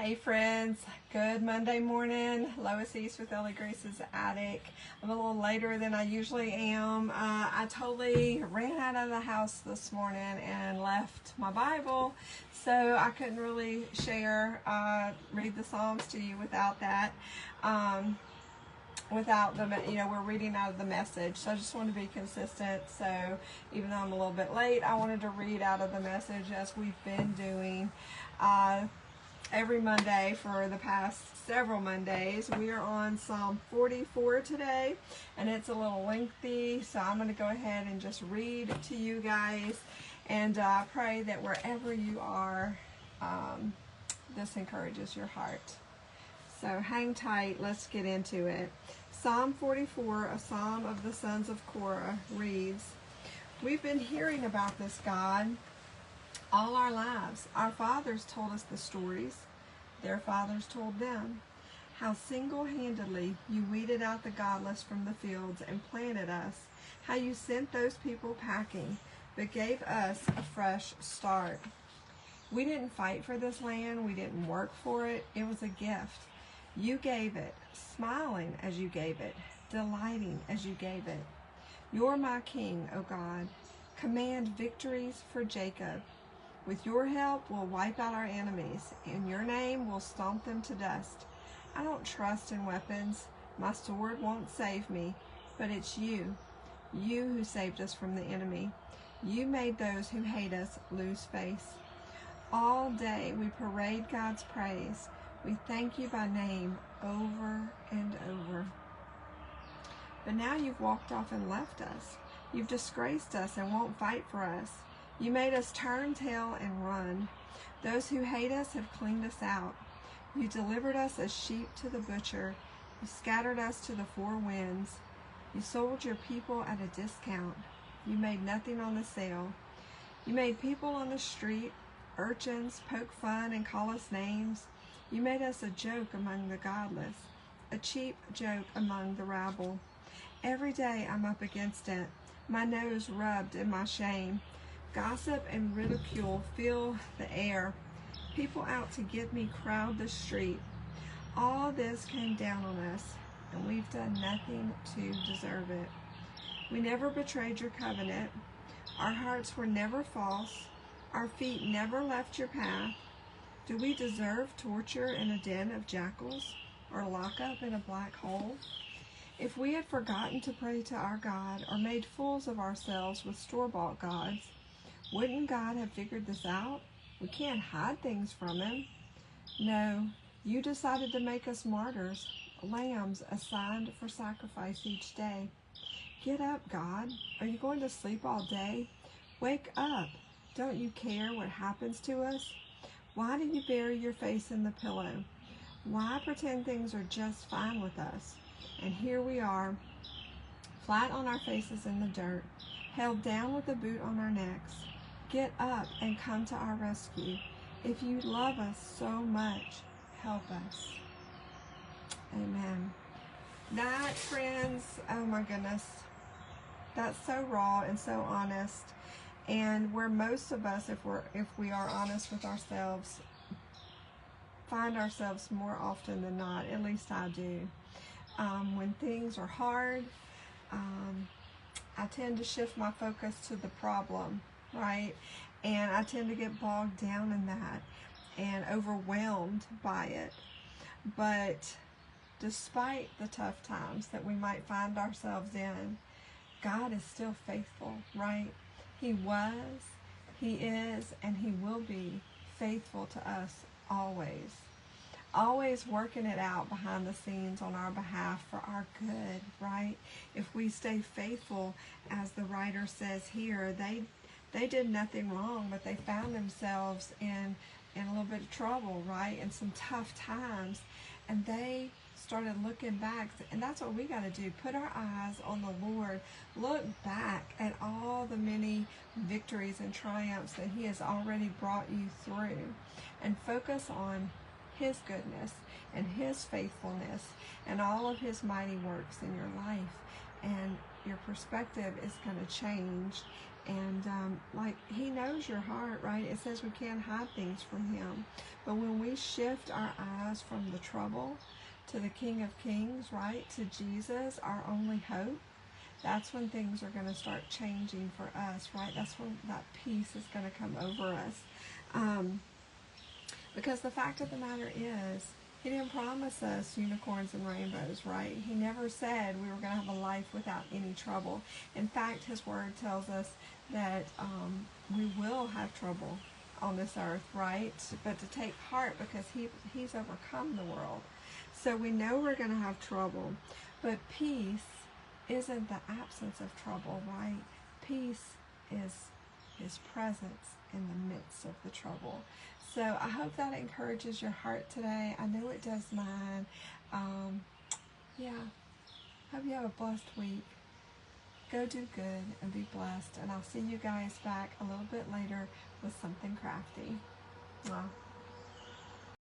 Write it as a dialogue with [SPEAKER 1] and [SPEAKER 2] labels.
[SPEAKER 1] Hey friends, good Monday morning. Lois East with Ellie Grace's Attic. I'm a little later than I usually am. I totally ran out of the house this morning and left my Bible, so I couldn't really read the Psalms to you without that. Without the, we're reading out of the Message, so I just want to be consistent. So even though I'm a little bit late, I wanted to read out of the Message as we've been doing every Monday for the past several Mondays. We are on Psalm 44 today, and it's a little lengthy, so I'm going to go ahead and just read to you guys, and pray that wherever you are, this encourages your heart. So hang tight, let's get into it. Psalm 44, a psalm of the sons of Korah, reads, "We've been hearing about this God all our lives. Our fathers told us the stories. Their fathers told them how single-handedly you weeded out the godless from the fields and planted us, how you sent those people packing, but gave us a fresh start. We didn't fight for this land. We didn't work for it. It was a gift. You gave it, smiling as you gave it, delighting as you gave it. You're my king, O God. Command victories for Jacob. With your help, we'll wipe out our enemies. In your name, we'll stomp them to dust. I don't trust in weapons. My sword won't save me, but it's you who saved us from the enemy. You made those who hate us lose face. All day we parade God's praise. We thank you by name over and over. But now you've walked off and left us. You've disgraced us and won't fight for us. You made us turn tail and run. Those who hate us have cleaned us out. You delivered us as sheep to the butcher. You scattered us to the four winds. You sold your people at a discount. You made nothing on the sale. You made people on the street, urchins, poke fun and call us names. You made us a joke among the godless, a cheap joke among the rabble. Every day I'm up against it, my nose rubbed in my shame. Gossip and ridicule fill the air. People out to get me crowd the street. All this came down on us, and we've done nothing to deserve it. We never betrayed your covenant. Our hearts were never false. Our feet never left your path. Do we deserve torture in a den of jackals, or lockup in a black hole? If we had forgotten to pray to our God, or made fools of ourselves with store-bought gods, wouldn't God have figured this out? We can't hide things from him. No, you decided to make us martyrs, lambs assigned for sacrifice each day. Get up, God. Are you going to sleep all day? Wake up. Don't you care what happens to us? Why do you bury your face in the pillow? Why pretend things are just fine with us? And here we are, flat on our faces in the dirt, held down with a boot on our necks. Get up and come to our rescue. If you love us so much, help us." Amen. That, friends, oh my goodness, that's so raw and so honest. And where most of us, if we are honest with ourselves, find ourselves more often than not, at least I do. When things are hard, I tend to shift my focus to the problem, right? And I tend to get bogged down in that and overwhelmed by it. But despite the tough times that we might find ourselves in, God is still faithful, right? He was, he is, and he will be faithful to us always. Always working it out behind the scenes on our behalf for our good, right? If we stay faithful, as the writer says here, they did nothing wrong, but they found themselves in a little bit of trouble, right? In some tough times. And they started looking back, and that's what we got to do. Put our eyes on the Lord. Look back at all the many victories and triumphs that he has already brought you through, and focus on his goodness and his faithfulness and all of his mighty works in your life. And your perspective is going to change, And like, he knows your heart, right? It says we can't hide things from him. But when we shift our eyes from the trouble to the King of Kings, right, to Jesus, our only hope, that's when things are going to start changing for us, right? That's when that peace is going to come over us. Because the fact of the matter is, he didn't promise us unicorns and rainbows, right? He never said we were going to have a life without any trouble. In fact, his word tells us that we will have trouble on this earth, right? But to take heart, because he's overcome the world. So we know we're going to have trouble. But peace isn't the absence of trouble, right? Peace is his presence in the midst of the trouble. So I hope that encourages your heart today. I know it does mine. Yeah. Hope you have a blessed week. Go do good and be blessed. And I'll see you guys back a little bit later with something crafty. Well.